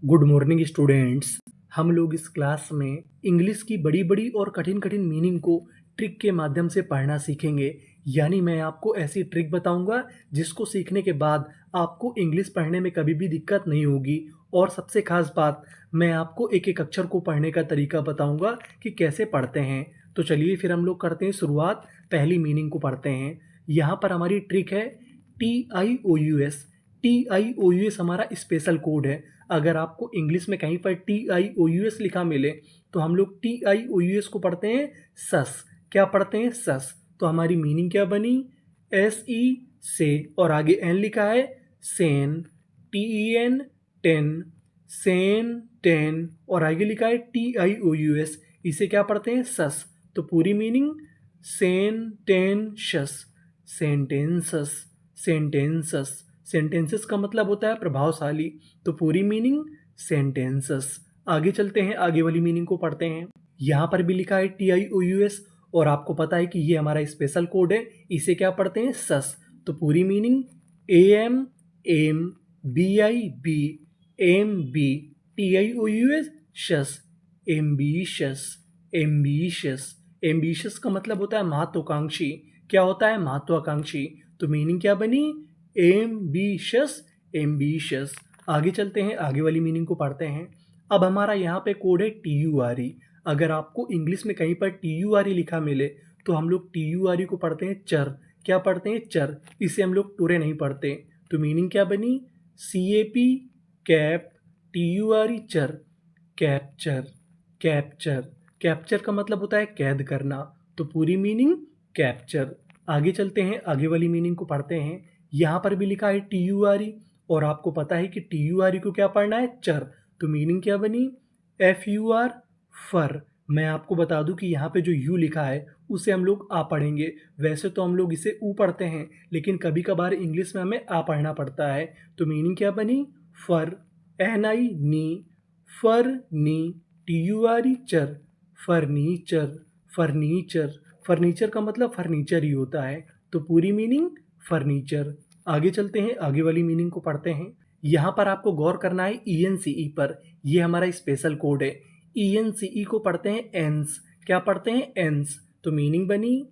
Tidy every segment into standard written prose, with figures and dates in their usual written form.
Good morning students. हम लोग इस क्लास में इंग्लिश की बड़ी बड़ी और कठिन कठिन मीनिंग को ट्रिक के माध्यम से पढ़ना सीखेंगे। यानी मैं आपको ऐसी ट्रिक बताऊंगा जिसको सीखने के बाद आपको इंग्लिश पढ़ने में कभी भी दिक्कत नहीं होगी। और सबसे खास बात, मैं आपको एक एक अक्षर को पढ़ने का तरीका बताऊंगा कि कैसे पढ़ते हैं। तो चलिए फिर हम लोग करते हैं शुरुआत। पहली मीनिंग को पढ़ते हैं। यहाँ पर हमारी ट्रिक है TIOUS। TIOUS हमारा स्पेशल कोड है। अगर आपको इंग्लिश में कहीं पर TIOUS लिखा मिले तो हम लोग TIOUS को पढ़ते हैं सस। क्या पढ़ते हैं? सस। तो हमारी मीनिंग क्या बनी? SE से, और आगे एन लिखा है Sen, TEN ten, Sen ten, और आगे लिखा है TIOUS। इसे क्या पढ़ते हैं? सस। तो पूरी मीनिंग सेंटेंशस, सेंटेंसस, सेंटेंसस। सेंटेंसेस का मतलब होता है प्रभावशाली। तो पूरी मीनिंग सेंटेंसेस। आगे चलते हैं, आगे वाली मीनिंग को पढ़ते हैं। यहाँ पर भी लिखा है TIOUS, और आपको पता है कि ये हमारा स्पेशल कोड है। इसे क्या पढ़ते हैं? सस। तो पूरी मीनिंग AM एम, BIB MB, TIOUS शस, एम्बिशस, एम्बिशस। एम्बिशस का मतलब होता है महत्वाकांक्षी। क्या होता है? महत्वाकांक्षी। तो मीनिंग क्या बनी? Ambitious, ambitious. आगे चलते हैं, आगे वाली मीनिंग को पढ़ते हैं। अब हमारा यहाँ पे कोड है TURE। अगर आपको इंग्लिश में कहीं पर TURE लिखा मिले तो हम लोग TURE को पढ़ते हैं चर। क्या पढ़ते हैं? चर। इसे हम लोग टुरे नहीं पढ़ते। तो मीनिंग क्या बनी? CAP कैप, TURE चर, कैप्चर, कैप्चर। कैप्चर का मतलब होता है कैद करना। तो पूरी मीनिंग कैप्चर। आगे चलते हैं, आगे वाली मीनिंग को पढ़ते हैं। यहाँ पर भी लिखा है TURE, और आपको पता है कि TURE को क्या पढ़ना है? चर। तो मीनिंग क्या बनी? FUR फर। मैं आपको बता दूं कि यहाँ पे जो यू लिखा है उसे हम लोग आ पढ़ेंगे। वैसे तो हम लोग इसे ऊ पढ़ते हैं, लेकिन कभी कभार इंग्लिश में हमें आ पढ़ना पड़ता है। तो मीनिंग क्या बनी? फर, NI नी, फर नी, TURE चर, फर्नीचर, फर्नीचर। फर्नीचर का मतलब फर्नीचर ही होता है। तो पूरी मीनिंग फर्नीचर। आगे चलते हैं, आगे वाली मीनिंग को पढ़ते हैं। यहाँ पर आपको गौर करना है ENCE पर। यह हमारा स्पेशल कोड है। ENCE को पढ़ते हैं एंस। क्या पढ़ते हैं? एंस। तो मीनिंग बनी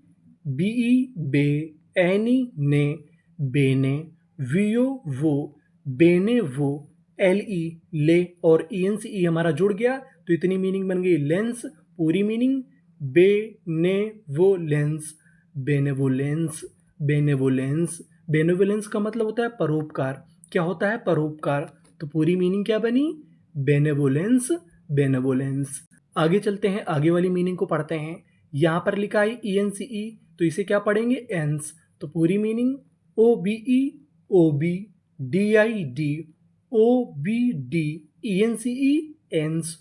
BE बे, ENI ने, बेने, VO वो, बेने वो, LE ले, और ENCE हमारा जुड़ गया तो इतनी मीनिंग बन गई लेंस। पूरी meaning benevolence, benevolence, benevolence. Benevolence का मतलब होता है परोपकार। क्या होता है? परोपकार। तो पूरी मीनिंग क्या बनी? Benevolence, benevolence. आगे चलते हैं, आगे वाली मीनिंग को पढ़ते हैं। यहाँ पर लिखा है ENCE, तो इसे क्या पढ़ेंगे? एंस। तो पूरी meaning OBE OB, DID OBD, ENCE एंस,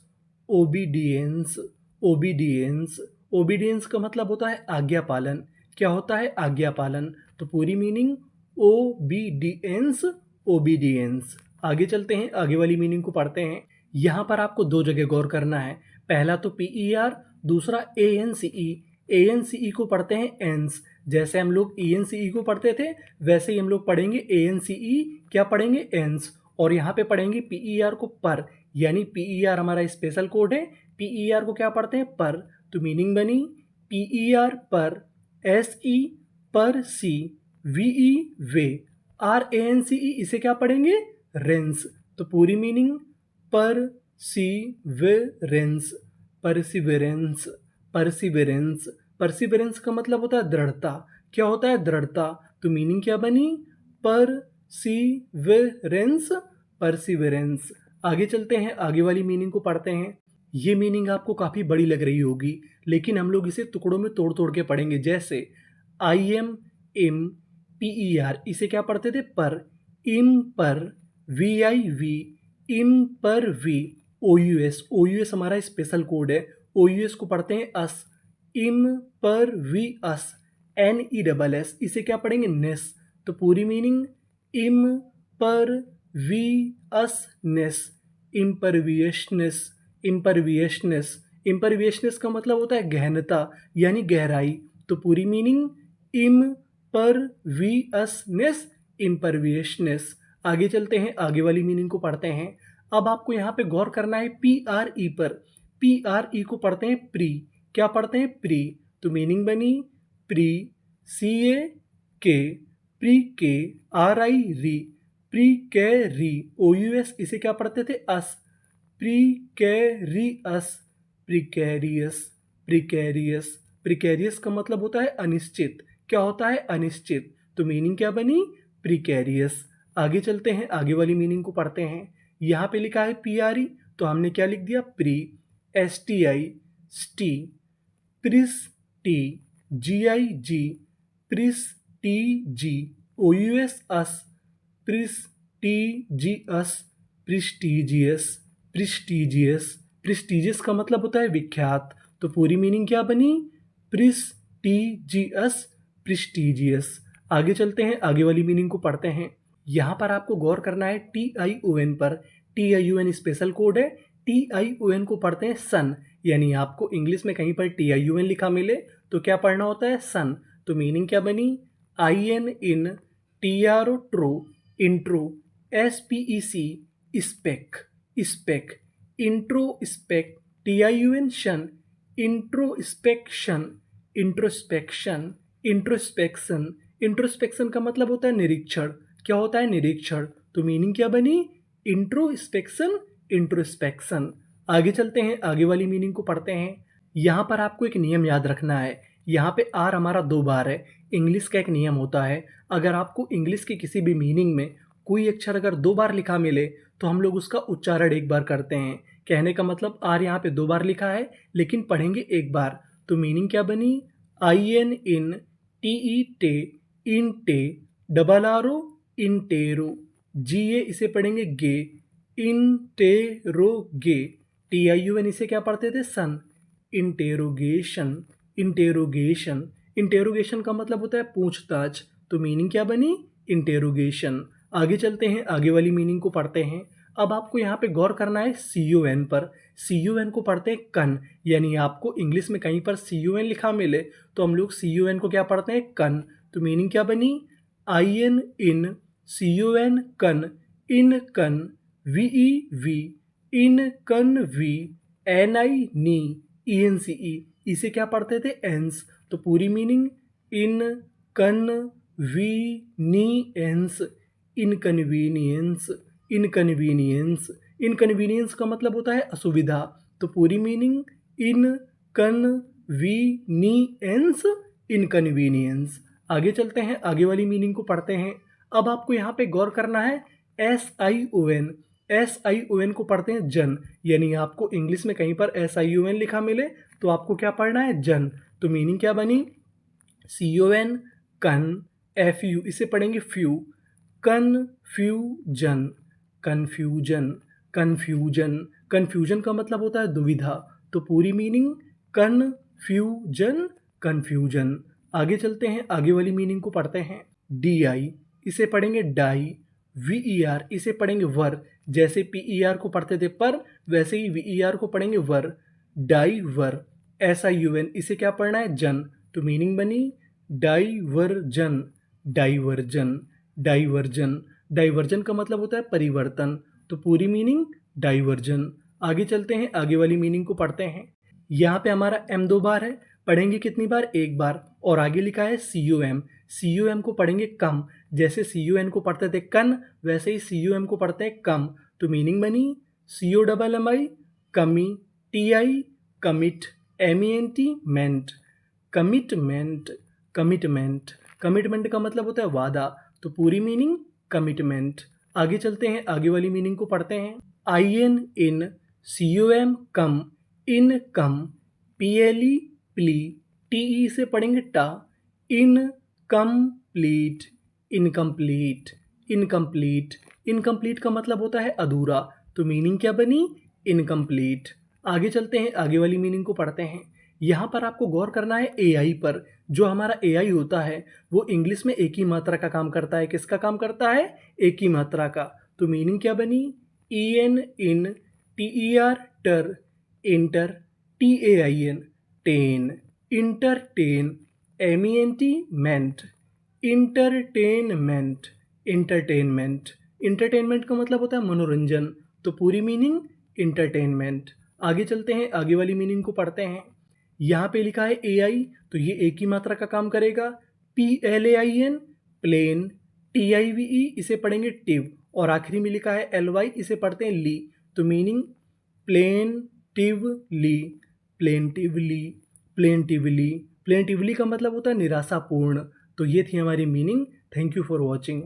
ओबीडियंस, ओबीडियंस। ओबीडियंस का मतलब होता है आज्ञा पालन। क्या होता है? आज्ञा पालन। तो पूरी मीनिंग ओबीडियंस, ओबीडियंस। आगे चलते हैं, आगे वाली मीनिंग को पढ़ते हैं। यहाँ पर आपको दो जगह गौर करना है। पहला तो PER, दूसरा ANCE। ANCE को पढ़ते हैं एंस। जैसे हम लोग ENCE को पढ़ते थे वैसे ही हम लोग पढ़ेंगे ANCE। क्या पढ़ेंगे? एंस। और यहाँ पे पढ़ेंगे PER को पर। यानी PER हमारा स्पेशल कोड है। PER को क्या पढ़ते हैं? पर। तो मीनिंग बनी PER पर, SE पर सी, VE वे, RANCE इसे क्या पढ़ेंगे? रेंस। तो पूरी मीनिंग पर सी वे रेंस, परसिवेरेंस, परसिवेरेंस। परसिवेरेंस का मतलब होता है दृढ़ता। क्या होता है? दृढ़ता। तो मीनिंग क्या बनी? Perseverance, perseverance. आगे चलते हैं, आगे वाली मीनिंग को पढ़ते हैं। ये मीनिंग आपको काफ़ी बड़ी लग रही होगी, लेकिन हम लोग इसे टुकड़ों में तोड़ तोड़ के पढ़ेंगे। जैसे IM इम, PER इसे क्या पढ़ते थे? पर। इम पर, VIV इम पर वी, OUS हमारा स्पेशल कोड है। OUS को पढ़ते हैं अस, इम पर वी अस, NESS इसे क्या पढ़ेंगे? नेस। तो पूरी मीनिंग इम पर वी अस नेस, इम्परवियसनेस, इम्परवियसनेस। इम्परवियसनेस का मतलब होता है गहनता, यानी गहराई। तो पूरी मीनिंग इम्परवियसनेस, इम्परवियसनेस। आगे चलते हैं, आगे वाली मीनिंग को पढ़ते हैं। अब आपको यहाँ पे गौर करना है पी आर ई पर। पी आर ई को पढ़ते हैं प्री। क्या पढ़ते हैं? प्री। तो मीनिंग बनी प्री, सी ए के, प्री के, आर आई री, प्री कै री, ओ यू एस, इसे क्या पढ़ते थे? अस। प्रीकैरियस, प्रिकैरियस, प्रिकैरियस। प्रिकैरियस का मतलब होता है अनिश्चित। क्या होता है? अनिश्चित। तो मीनिंग क्या बनी? प्रिकैरियस। आगे चलते हैं, आगे वाली मीनिंग को पढ़ते हैं। यहाँ पे लिखा है पी आर ई, तो हमने क्या लिख दिया? प्री। एस टी आई, स्टी, प्रिस टी, जी आई जी, प्रिस टी जी, ओ यू एस अस, प्रिस टी जी अस, प्रिस्टीजियस, प्रिस्टीजियस। प्रिस्टीजियस का मतलब होता है विख्यात। तो पूरी मीनिंग क्या बनी? प्रिस्टीजियस, प्रिस्टीजियस। आगे चलते हैं, आगे वाली मीनिंग को पढ़ते हैं। यहाँ पर आपको गौर करना है टी आई ओ एन पर। T I O N special code है। टी आई ओ एन को पढ़ते हैं सन, यानी आपको इंग्लिश में कहीं पर टी आई ओ एन लिखा मिले तो क्या पढ़ना होता है? सन। तो मीनिंग क्या बनी? I N in, T R O tro, intro, S P E C, spec, spec, introspect, T I U N tion, introspection, introspection, introspection. Introspection का मतलब होता है निरीक्षण। क्या होता है? निरीक्षण। तो मीनिंग क्या बनी? Introspection, introspection. आगे चलते हैं, आगे वाली मीनिंग को पढ़ते हैं। यहाँ पर आपको एक नियम याद रखना है। यहाँ पे आर हमारा 2 बार है। इंग्लिश का एक नियम होता है, अगर आपको इंग्लिश की किसी भी मीनिंग में कोई अक्षर अगर 2 बार लिखा मिले तो हम लोग उसका उच्चारण एक बार करते हैं। कहने का मतलब आर यहाँ पे 2 बार लिखा है लेकिन पढ़ेंगे एक बार। तो मीनिंग क्या बनी? आई एन इन, टी ई टे, इन टे, डबल आर ओ, इंटेरो, जी ए इसे पढ़ेंगे गे, इंटेरो गे, टी आई यू एन इसे क्या पढ़ते थे? सन। Interrogation, interrogation. इंटेरोगेशन का मतलब होता है पूछताछ। तो मीनिंग क्या बनी? इंटेरोगेशन। आगे चलते हैं, आगे वाली मीनिंग को पढ़ते हैं। अब आपको यहाँ पे गौर करना है सी यू एन पर। सी यू एन को पढ़ते हैं कन, यानी आपको इंग्लिश में कहीं पर सी यू एन लिखा मिले तो हम लोग सी यू एन को क्या पढ़ते हैं? कन। तो मीनिंग क्या बनी? I N in, C U N कन, इन कन, वी ई वी, इन कन वी, एन आई नी, ई एन सी ई, इसे क्या पढ़ते थे? एंस। तो पूरी मीनिंग इन कन वी नी एंस, इनकन्वीनियंस, इनकन्वीनियंस। इनकन्वीनियंस का मतलब होता है असुविधा। तो पूरी मीनिंग इन कन वी नी एंस, इनकन्वीनियंस। आगे चलते हैं, आगे वाली मीनिंग को पढ़ते हैं। अब आपको यहाँ पे गौर करना है S I O N. S I O N को पढ़ते हैं जन, यानी आपको इंग्लिश में कहीं पर एस आई ओ एन लिखा मिले तो आपको क्या पढ़ना है? जन। तो मीनिंग क्या बनी? सी ओ एन कन, एफ यू इसे पढ़ेंगे few, confusion, confusion, confusion. Confusion का मतलब होता है दुविधा। तो पूरी मीनिंग कन्फ्यूजन, कन्फ्यूजन। आगे चलते हैं, आगे वाली मीनिंग को पढ़ते हैं। डी आई इसे पढ़ेंगे डाई, वी ई आर इसे पढ़ेंगे वर, जैसे पी ई आर को पढ़ते थे पर वैसे ही वी ई आर को पढ़ेंगे वर, डाई वर। एस आई यू एन इसे क्या पढ़ना है? जन। तो मीनिंग बनी डाइवर्जन, डाइवर्जन, डाइवर्जन। डाइवर्जन का मतलब होता है परिवर्तन। तो पूरी मीनिंग डाइवर्जन। आगे चलते हैं, आगे वाली मीनिंग को पढ़ते हैं। यहाँ पे हमारा एम 2 बार है, पढ़ेंगे कितनी बार? एक बार। और आगे लिखा है सी you M. C you M को पढ़ेंगे कम, जैसे सी यू एन को पढ़ते थे कन वैसे ही सी यू एम को पढ़ते हैं कम। तो मीनिंग बनी सी O double M I, commi, T I, commit, M E N T, ment, commitment, commitment. Commitment का मतलब होता है वादा। तो पूरी मीनिंग कमिटमेंट। आगे चलते हैं, आगे वाली मीनिंग को पढ़ते हैं। I N in, C O M com, in com, P L E ple, T E से पढ़ेंगे टा, in complete, incomplete, incomplete. Incomplete का मतलब होता है अधूरा। तो मीनिंग क्या बनी? इनकम्प्लीट। आगे चलते हैं, आगे वाली मीनिंग को पढ़ते हैं। यहाँ पर आपको गौर करना है ए आई पर। जो हमारा ए आई होता है वो इंग्लिश में एक ही मात्रा का काम करता है। किसका काम करता है? एक ही मात्रा का। तो मीनिंग क्या बनी? E N in, T E R ter, enter, T A I N, tain, entertain, M E N T, ment, entertainment, entertainment. Entertainment का मतलब होता है मनोरंजन। तो पूरी मीनिंग इंटरटेनमेंट। आगे चलते हैं, आगे वाली मीनिंग को पढ़ते हैं। यहाँ पे लिखा है AI, तो ये एक ही मात्रा का काम करेगा। PLAIN प्लेन, TIVE इसे पढ़ेंगे टिव, और आखिरी में लिखा है LY इसे पढ़ते हैं ली। तो meaning plaintively, plaintively, plaintively. Plaintively का मतलब होता है निराशापूर्ण। तो ये थी हमारी meaning. Thank you for watching.